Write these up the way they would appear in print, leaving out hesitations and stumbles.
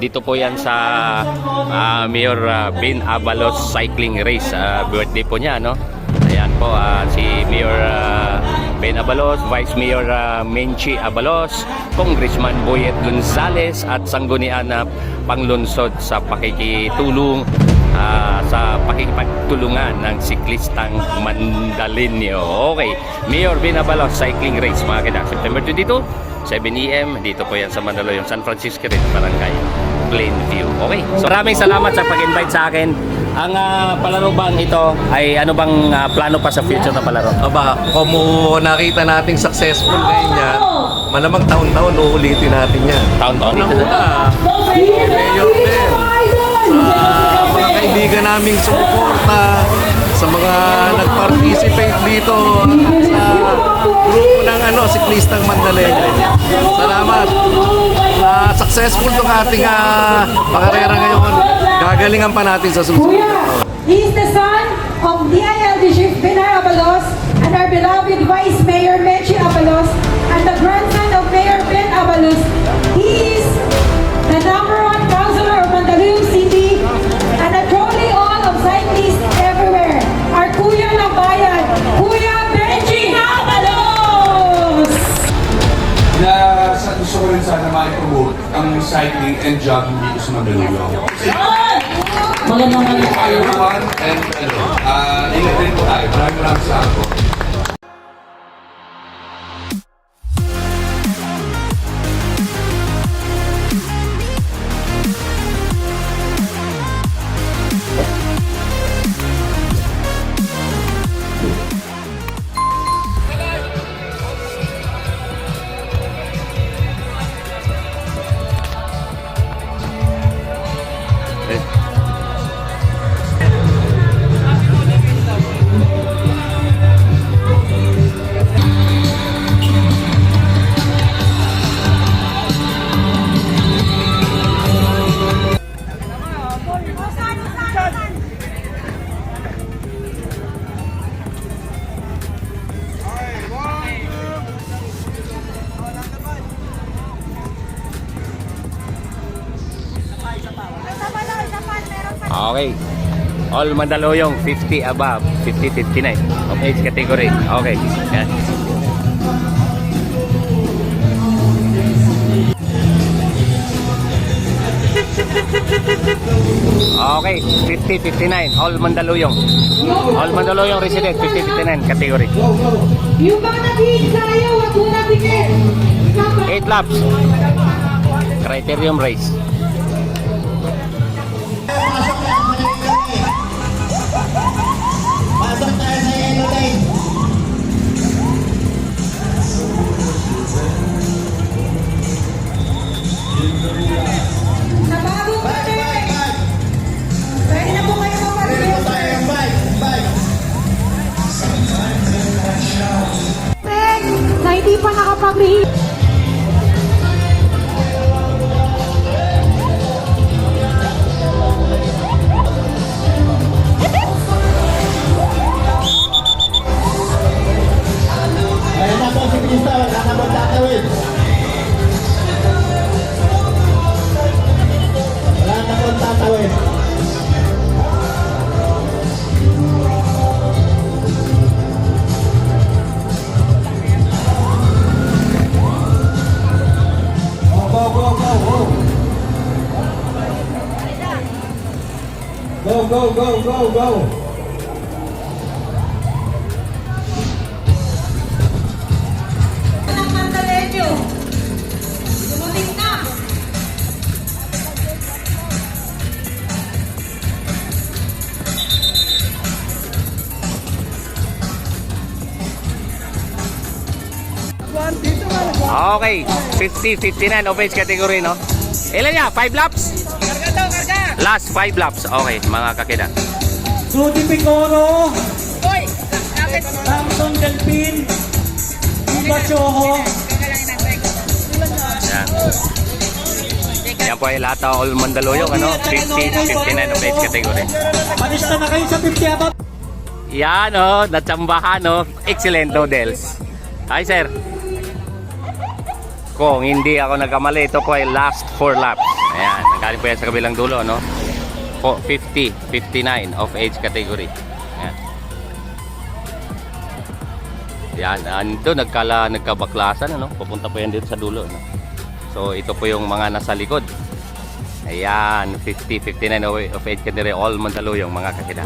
Dito po yan sa Mayor Ben Abalos Cycling Race. Birthday po niya, no? Ayan po, si Mayor Ben Abalos, Vice Mayor Menchi Abalos, Congressman Boyet Gonzales at sanggunian na panglunsod sa pakikitulong sa pakikipagtulungan ng siklistang Mandalinyo. Okay, Mayor Ben Abalos Cycling Race, mga kaibigan, September 22, 7 AM, dito po yan sa Mandaluyong, San Francisco rin, Barangay Plainview. Okay, so maraming salamat sa pag-invite sa akin. Ang palaro bang ito ay ano bang plano pa sa future na palaro? Aba, kung nakita nating successful ngayon yan, malamang taon-taon uulitin natin yan. Taon-taon dito na. Mayor din, mga kaibigan naming sumuporta, sa mga nag-participate dito sa grupo ng siklistang Mandaluyong. Salamat. Successful itong ating pakarera ngayon. Gagalingan pa natin sa susunod. He is the son of DILG Chief Benar Abalos and our beloved Vice Mayor Menchi Abalos and the grandson of Mayor Ben Abalos. He is the #1 councilor of Mandaluyong City and a trolley all of cyclists everywhere. Our Kuya ng Bayan, Kuya Menchi Abalos! Na gusto ko rin sana ma-promote ang cycling and jogging dito sa Mandaluyong. Magandang Hi everyone, and ingat rin po tayo. Maraming salamat po. Okay. All Mandaluyong 50 above, 50-59 of age category. Okay. Yan. Okay, 50-59 all Mandaluyong. All Mandaluyong resident 50-59 category. Yung mga nag-iinsayo, wag mo na bigyan. 8 laps. Criterium race. Pasok tayo sa yellow lane. Sa bagong kami. Ready na po kayo mag-participate. Na hindi pa nakapag-rehit. Ayan na po si Krista, wala na po tatawid. Wala na po tatawid. Go. Ng Mandaluyong. Dumating na. Okay, 50-59 of age category, no? Ilan niya? 5 laps? Last 5 laps. Okay, mga kakida. Rudy Picoro, Samson Delpin, Iba Choho. Yan. Yan po ay lahat ng all Mandaluyong, 50-59 of age category. Palista na kayo sa 50 above. Yan, natsambahan, excellent, Dels. Hi, sir. Kung hindi ako nagkamali, ito po ay last 4 laps. Ayan, galing po yan sa kabilang dulo, no? 50, 59 of age category. Yan. Yan, ito nagkabaklasan, ano? Pupunta po yan dito sa dulo, no? So ito po yung mga nasa likod. Ayan, 50, 59 of age category, all Mandaluyong mga kakida.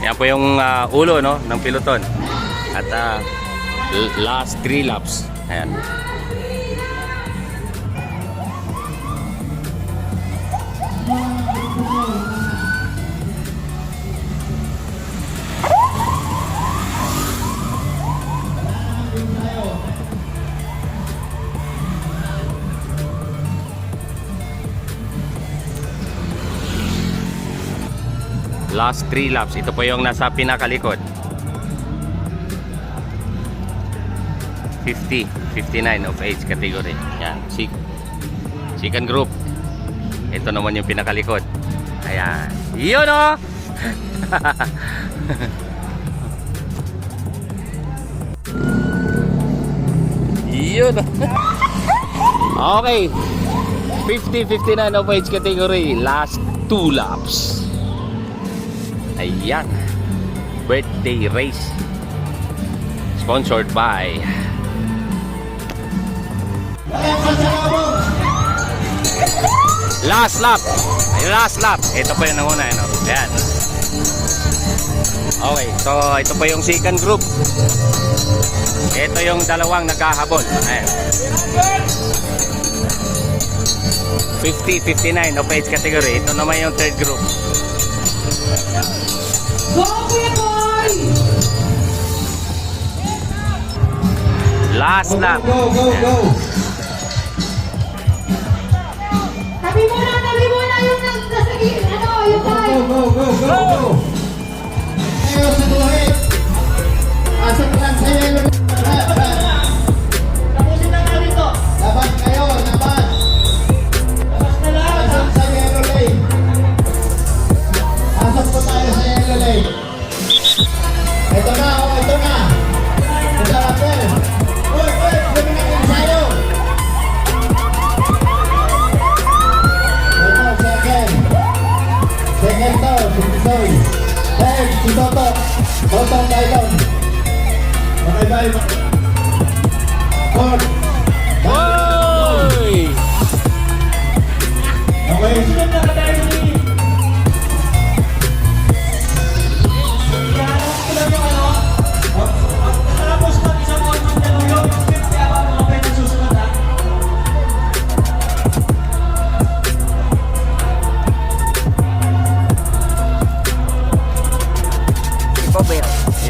Yan po yung ulo, no, ng piloton. At last 3 laps. Ayan. Last 3 laps. Ito po yung nasa pinakalikod. 50, 59 of age category. Yan. Second group. Ito naman yung pinakalikod. Ayan. Yun, oh! Yun. Okay. 50, 59 of age category. Last 2 laps. Ayan, birthday race sponsored by last lap. Last lap. Ito po yung nanguna, no? Ayan. Okay, so ito po yung second group. Ito yung dalawang nagkahabol. Ayan. 50, 59 of age category. Ito naman yung third group. Go, Kuya Boy! Last lap. Go, go, go! Tabi muna yung nasa ano, yung Go, tayo. go, go, go, go! Kayo sa duhit! Pasok lang sa yelo. Tapusin na namin to. Labas kayo, labas! Labas na lang. Pasok sa yellow lane. Pasok po tayo sa yellow lane. Ito na, oh, ito na. Ito na, Pel. Uy, uy, sabi na kayo sa'yo. Ito, second. Second to, si Tisoy. Third, si Toto. Toto, Tylon. Okay, bye. Fourth. Oy! Okay. Sunod na ka-diary. Iyahanap ko lang yung ano. Tapos pag isang on Mandaluyong, yung 50 abang mga pwede susunod, ha?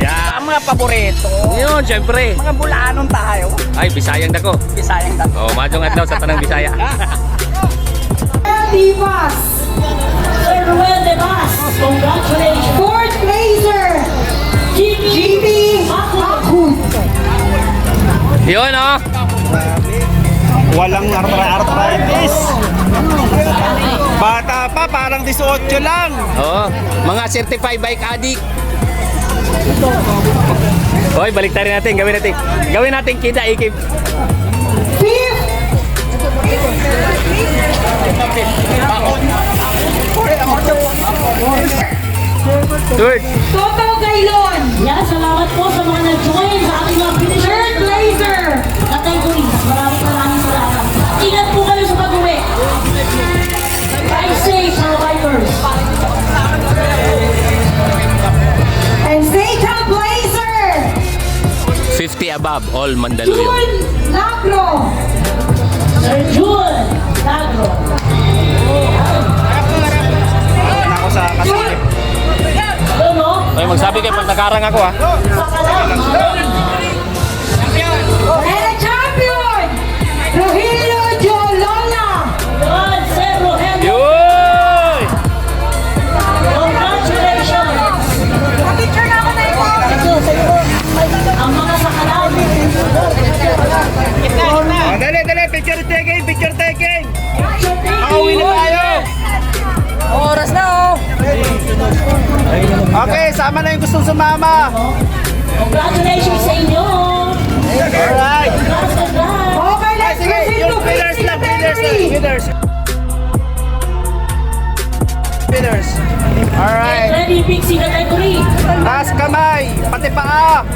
Yeah. Ang mga paborito. Yun, syempre. Mga bulanon tayo. Ay, Bisayang dako. Bisayang dato. Oh, madong adlaw sa tanang Bisaya. Divas. Sir Ruel de Vaz, congratulations. Fourth placer. GB Akun. Yun, oh. Walang arthritis. Bata pa, parang 18 lang. Oo. Mga certified bike addict. Hoy, balik tayo natin. Gawin natin kita ikip. Fifth. Third. Toto Gailon. Yan, salamat po sa mga nag-join sa ating mga finisher Third placer. categories. Maraming salamat. Ingat po kayo sa pag-uwi. Drive safe, mga bikers. And second placer. 50 above, all Mandaluyong. Jun Lagro. Sir June Lagro. Okay, magsabi kayo pag nakarang ako ha. And a champion, Rogelio Jolola. Yun, Sir Rogelio. Yoy! Congratulations. Picture na ako na ito. Ang mga sakalam. Dali, picture taking, picture taking. Pauwi na tayo. Oras na oh. Okay, sama na yung gustong sumama. Congratulations sa inyo. Alright. Congrats. Okay, let's proceed to Winners fixing lang, the winners lang, memory. winners. Winners. Get Alright. ready, Pixie category. Taas kamay, pati paa.